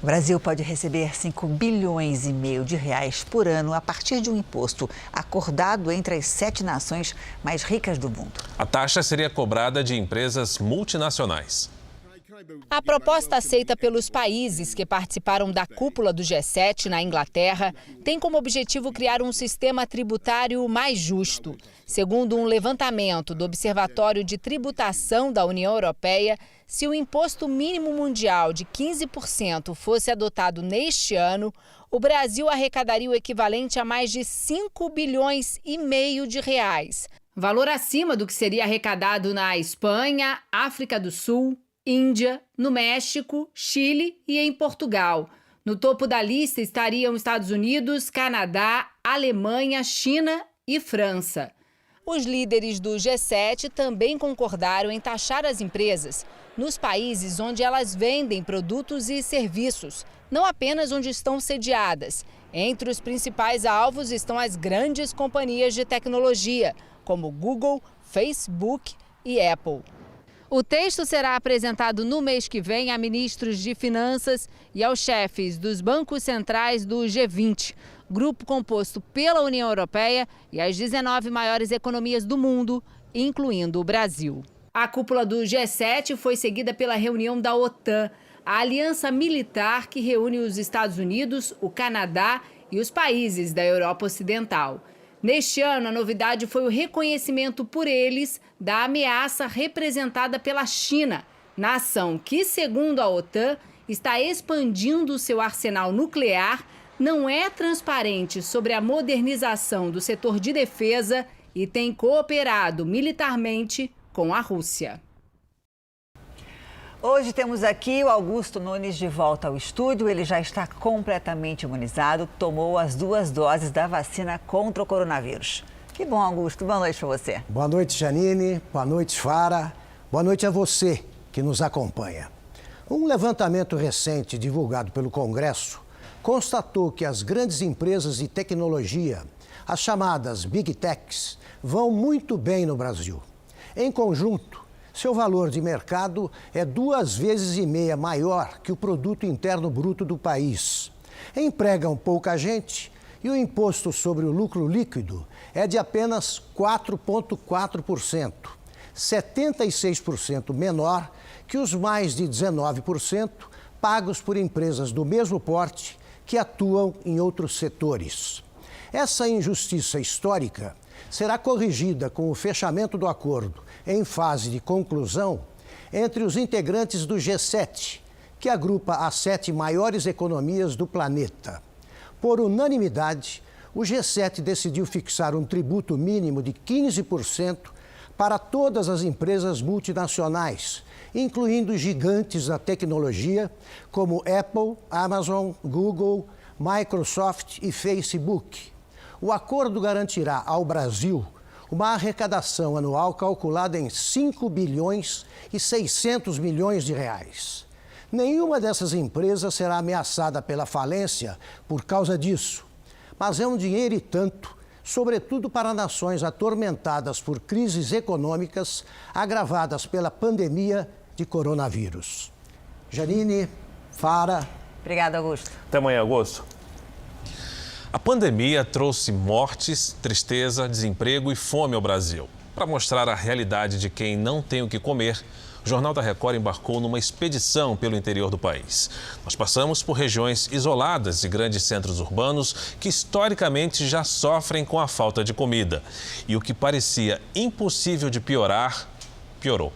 O Brasil pode receber 5,5 bilhões de reais por ano a partir de um imposto acordado entre as 7 nações mais ricas do mundo. A taxa seria cobrada de empresas multinacionais. A proposta aceita pelos países que participaram da cúpula do G7 na Inglaterra tem como objetivo criar um sistema tributário mais justo. Segundo um levantamento do Observatório de Tributação da União Europeia, se o imposto mínimo mundial de 15% fosse adotado neste ano, o Brasil arrecadaria o equivalente a mais de 5,5 bilhões de reais. Valor acima do que seria arrecadado na Espanha, África do Sul, Índia, no México, Chile e em Portugal. No topo da lista estariam Estados Unidos, Canadá, Alemanha, China e França. Os líderes do G7 também concordaram em taxar as empresas nos países onde elas vendem produtos e serviços, não apenas onde estão sediadas. Entre os principais alvos estão as grandes companhias de tecnologia, como Google, Facebook e Apple. O texto será apresentado no mês que vem a ministros de Finanças e aos chefes dos bancos centrais do G20, grupo composto pela União Europeia e as 19 maiores economias do mundo, incluindo o Brasil. A cúpula do G7 foi seguida pela reunião da OTAN, a aliança militar que reúne os Estados Unidos, o Canadá e os países da Europa Ocidental. Neste ano, a novidade foi o reconhecimento por eles da ameaça representada pela China, nação que, segundo a OTAN, está expandindo seu arsenal nuclear, não é transparente sobre a modernização do setor de defesa e tem cooperado militarmente com a Rússia. Hoje temos aqui o Augusto Nunes de volta ao estúdio. Ele já está completamente imunizado, tomou as 2 doses da vacina contra o coronavírus. Que bom, Augusto. Boa noite para você. Boa noite, Janine. Boa noite, Fara. Boa noite a você que nos acompanha. Um levantamento recente divulgado pelo Congresso constatou que as grandes empresas de tecnologia, as chamadas Big Techs, vão muito bem no Brasil. Em conjunto, seu valor de mercado é 2,5 vezes maior que o produto interno bruto do país. Empregam pouca gente e o imposto sobre o lucro líquido é de apenas 4,4%, 76% menor que os mais de 19% pagos por empresas do mesmo porte que atuam em outros setores. Essa injustiça histórica será corrigida com o fechamento do acordo em fase de conclusão entre os integrantes do G7, que agrupa as 7 maiores economias do planeta. Por unanimidade, o G7 decidiu fixar um tributo mínimo de 15% para todas as empresas multinacionais, incluindo gigantes da tecnologia como Apple, Amazon, Google, Microsoft e Facebook. O acordo garantirá ao Brasil uma arrecadação anual calculada em 5 bilhões e 600 milhões de reais. Nenhuma dessas empresas será ameaçada pela falência por causa disso, mas é um dinheiro e tanto, sobretudo para nações atormentadas por crises econômicas agravadas pela pandemia de coronavírus. Janine, Fara. Obrigada, Augusto. Até amanhã, Augusto. A pandemia trouxe mortes, tristeza, desemprego e fome ao Brasil. Para mostrar a realidade de quem não tem o que comer, o Jornal da Record embarcou numa expedição pelo interior do país. Nós passamos por regiões isoladas e grandes centros urbanos que historicamente já sofrem com a falta de comida. E o que parecia impossível de piorar, piorou.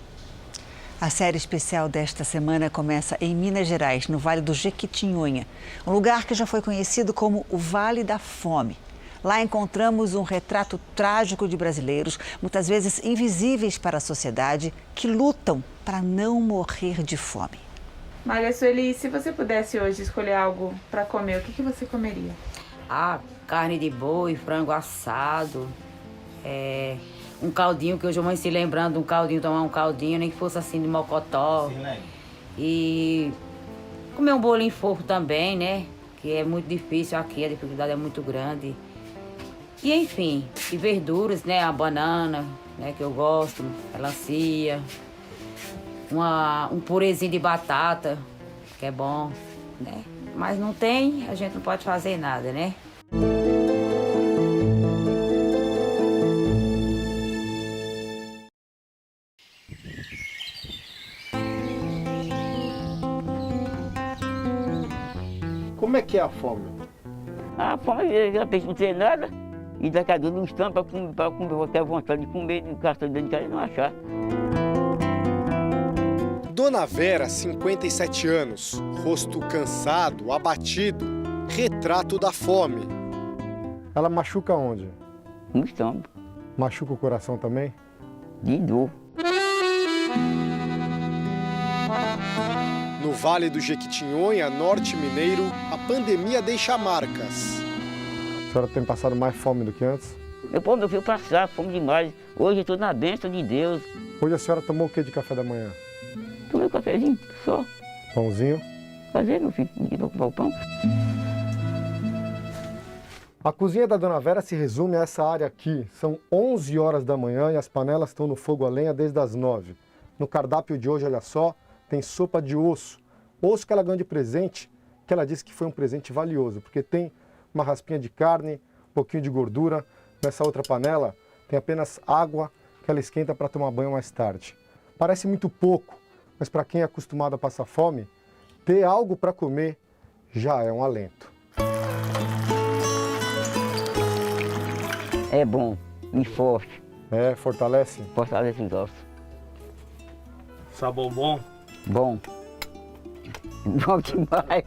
A série especial desta semana começa em Minas Gerais, no Vale do Jequitinhonha, um lugar que já foi conhecido como o Vale da Fome. Lá encontramos um retrato trágico de brasileiros, muitas vezes invisíveis para a sociedade, que lutam para não morrer de fome. Maria Sueli, se você pudesse hoje escolher algo para comer, o que você comeria? Carne de boi, frango assado, um caldinho, que hoje eu vou se lembrando de um caldinho, tomar um caldinho, nem que fosse assim de mocotó. E comer um bolinho fofo também, né? Que é muito difícil aqui, a dificuldade é muito grande. E enfim, e verduras, né? A banana, né? Que eu gosto, melancia, um purezinho de batata, que é bom, né? Mas não tem, a gente não pode fazer nada, né? Como é que é a fome? A fome, já não tem nada. E daqui a uns tempos para comer, vou ter vontade de comer, de caçar dentro de casa e não achar. Dona Vera, 57 anos, rosto cansado, abatido, retrato da fome. Ela machuca onde? No estômago. Machuca o coração também? De dor. No Vale do Jequitinhonha, norte mineiro, a pandemia deixa marcas. A senhora tem passado mais fome do que antes? Meu filho passar fome demais. Hoje eu estou na bênção de Deus. Hoje a senhora tomou o que de café da manhã? Tomei um cafezinho só. Pãozinho? Fazer, meu filho, de ocupar o pão. A cozinha da Dona Vera se resume a essa área aqui. São 11 horas da manhã e as panelas estão no fogo a lenha desde as 9. No cardápio de hoje, olha só, tem sopa de osso. Osso que ela ganhou de presente, que ela disse que foi um presente valioso, porque tem uma raspinha de carne, um pouquinho de gordura. Nessa outra panela tem apenas água que ela esquenta para tomar banho mais tarde. Parece muito pouco, mas para quem é acostumado a passar fome, ter algo para comer já é um alento. É bom e forte. É, fortalece? Fortalece os ossos. Sabor bom? Bom. Bom demais.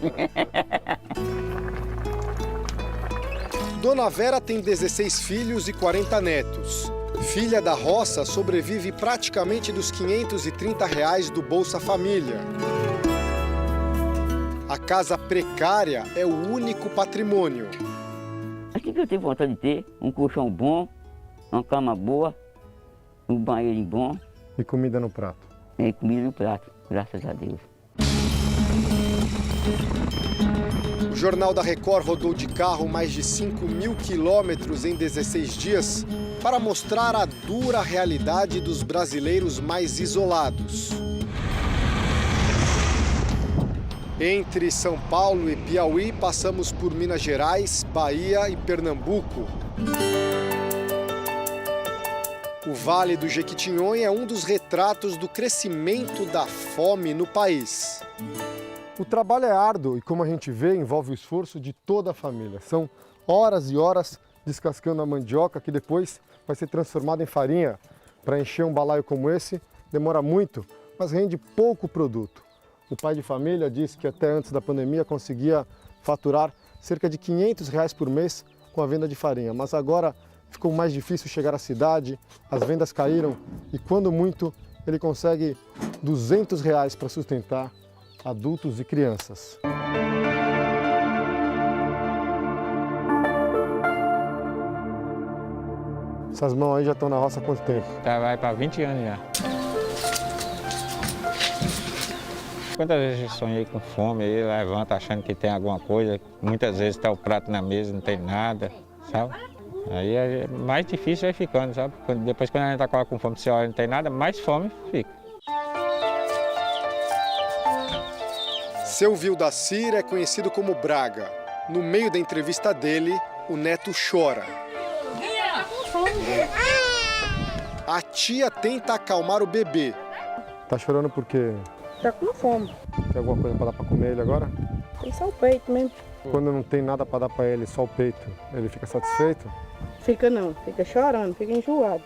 Dona Vera tem 16 filhos e 40 netos. Filha da roça, sobrevive praticamente dos R$530 do Bolsa Família. A casa precária é o único patrimônio. Acho que eu tenho vontade de ter um colchão bom, uma cama boa, um banheiro bom. E comida no prato? É, comida no prato, graças a Deus. Jornal da Record rodou de carro mais de 5.000 quilômetros em 16 dias para mostrar a dura realidade dos brasileiros mais isolados. Entre São Paulo e Piauí, passamos por Minas Gerais, Bahia e Pernambuco. O Vale do Jequitinhonha é um dos retratos do crescimento da fome no país. O trabalho é árduo e, como a gente vê, envolve o esforço de toda a família. São horas e horas descascando a mandioca que depois vai ser transformada em farinha. Para encher um balaio como esse, demora muito, mas rende pouco produto. O pai de família diz que até antes da pandemia conseguia faturar cerca de R$500 por mês com a venda de farinha, mas agora ficou mais difícil chegar à cidade, as vendas caíram e, quando muito, ele consegue R$200 para sustentar adultos e crianças. Essas mãos aí já estão na roça há quanto tempo? Vai para 20 anos já. Quantas vezes eu sonhei com fome, aí levanta achando que tem alguma coisa, muitas vezes está o prato na mesa, não tem nada, sabe? Aí é mais difícil vai ficando, sabe? Depois quando a gente está com fome, você olha não tem nada, mais fome fica. Seu Vildacir é conhecido como Braga. No meio da entrevista dele, o neto chora. A tia tenta acalmar o bebê. Tá chorando por quê? Tá com fome. Tem alguma coisa para dar para comer ele agora? Tem só o peito mesmo. Quando não tem nada para dar para ele, só o peito, ele fica satisfeito? Fica não, fica chorando, fica enjoado.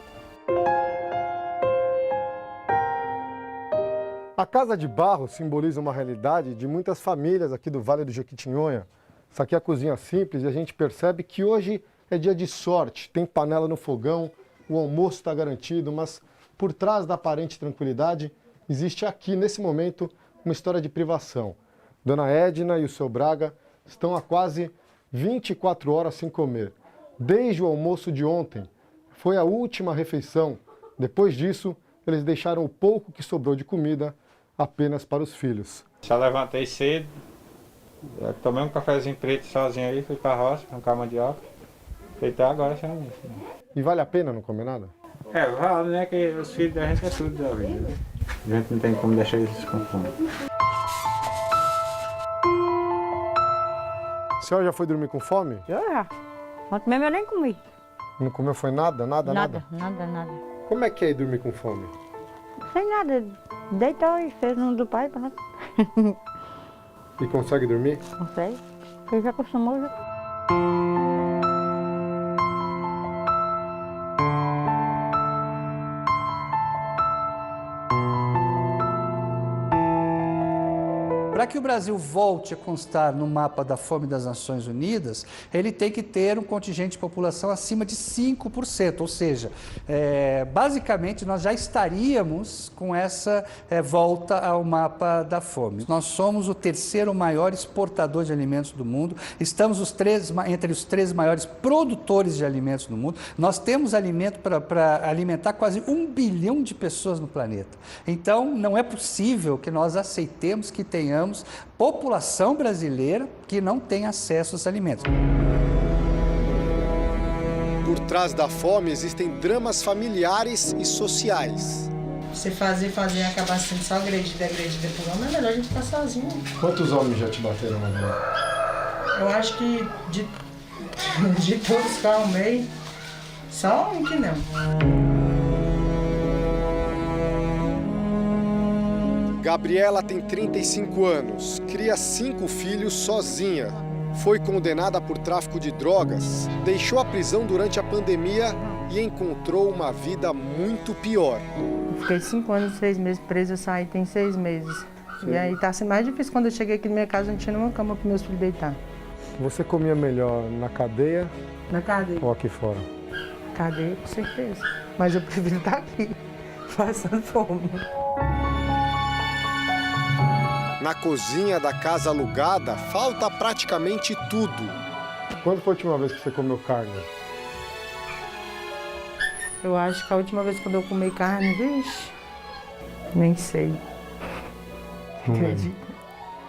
A casa de barro simboliza uma realidade de muitas famílias aqui do Vale do Jequitinhonha. Isso aqui é a cozinha simples e a gente percebe que hoje é dia de sorte. Tem panela no fogão, o almoço está garantido, mas por trás da aparente tranquilidade existe aqui, nesse momento, uma história de privação. Dona Edna e o seu Braga estão há quase 24 horas sem comer. Desde o almoço de ontem, foi a última refeição. Depois disso, eles deixaram o pouco que sobrou de comida apenas para os filhos. Só levantei cedo, tomei um cafezinho preto sozinho aí, fui para a roça, com a mandioca. Até agora já não. E vale a pena não comer nada? É, vale, né? Que os filhos da gente é tudo da vida. A gente não tem como deixar eles com fome. A senhora já foi dormir com fome? Já. Ontem mesmo eu nem comi. Não comeu foi nada? Nada. Como é que é ir dormir com fome? Sem nada. Deitou e fez um do pai, pronto. E consegue dormir? Consegue. Ele já acostumou já. Para que o Brasil volte a constar no mapa da fome das Nações Unidas, ele tem que ter um contingente de população acima de 5%, ou seja, basicamente nós já estaríamos com essa volta ao mapa da fome. Nós somos o terceiro maior exportador de alimentos do mundo, estamos entre os 3 maiores produtores de alimentos do mundo, nós temos alimento para alimentar quase 1 bilhão de pessoas no planeta. Então, não é possível que nós aceitemos que tenhamos população brasileira que não tem acesso aos alimentos. Por trás da fome existem dramas familiares e sociais. Você fazer e acabar sendo só agredida por homem, é melhor a gente ficar sozinho. Quantos homens já te bateram na vida? Eu acho que de todos que eu arrumei, só um que não. Gabriela tem 35 anos, cria 5 filhos sozinha. Foi condenada por tráfico de drogas, deixou a prisão durante a pandemia e encontrou uma vida muito pior. Fiquei 5 anos e 6 meses presa, eu saí tem 6 meses. Sim. E aí tá sendo mais difícil. Quando eu cheguei aqui na minha casa, não tinha nenhuma cama para meus filhos deitar. Você comia melhor na cadeia? Na cadeia. Ou aqui fora? Cadeia, com certeza. Mas eu prefiro estar aqui, passando fome. Na cozinha da casa alugada, falta praticamente tudo. Quando foi a última vez que você comeu carne? Eu acho que a última vez que eu comi carne, vixe, nem sei. Acredita?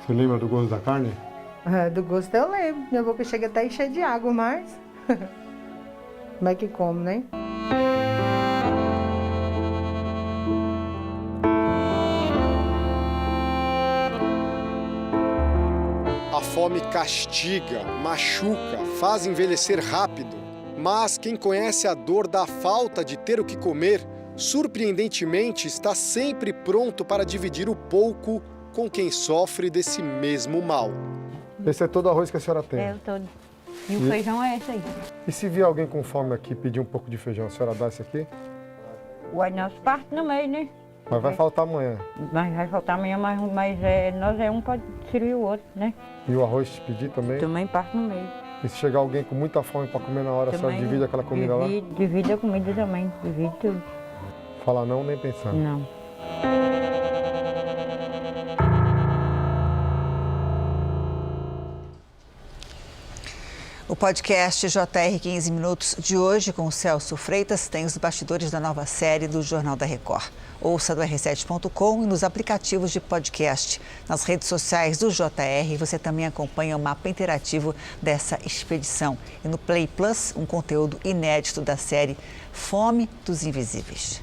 Você lembra do gosto da carne? Do gosto eu lembro. Minha boca chega até a encher de água, mas... Como é que como, né? A fome castiga, machuca, faz envelhecer rápido. Mas quem conhece a dor da falta de ter o que comer, surpreendentemente está sempre pronto para dividir o pouco com quem sofre desse mesmo mal. Esse é todo o arroz que a senhora tem? É, todo. E o feijão é esse aí. E se vier alguém com fome aqui pedir um pouco de feijão, a senhora dá esse aqui? Uai, nós parte no meio, né? Mas vai faltar amanhã. Mas vai faltar amanhã, mas nós um pode servir o outro, né? E o arroz te pedir também? Também parte no meio. E se chegar alguém com muita fome para comer na hora, a senhora divide aquela comida lá? Divide a comida também, divide tudo. Fala não, nem pensar. Não. O podcast JR 15 Minutos de hoje com o Celso Freitas tem os bastidores da nova série do Jornal da Record. Ouça do r7.com e nos aplicativos de podcast. Nas redes sociais do JR, você também acompanha o mapa interativo dessa expedição. E no Play Plus, um conteúdo inédito da série Fome dos Invisíveis.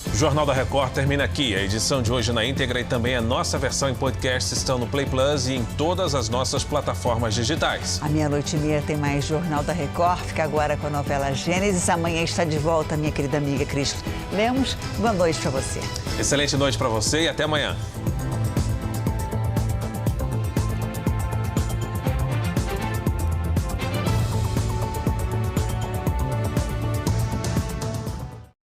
O Jornal da Record termina aqui. A edição de hoje na íntegra e também a nossa versão em podcast estão no Play Plus e em todas as nossas plataformas digitais. À 00:30 tem mais Jornal da Record. Fica agora com a novela Gênesis. Amanhã está de volta minha querida amiga Cris Lemos. Boa noite para você. Excelente noite para você e até amanhã.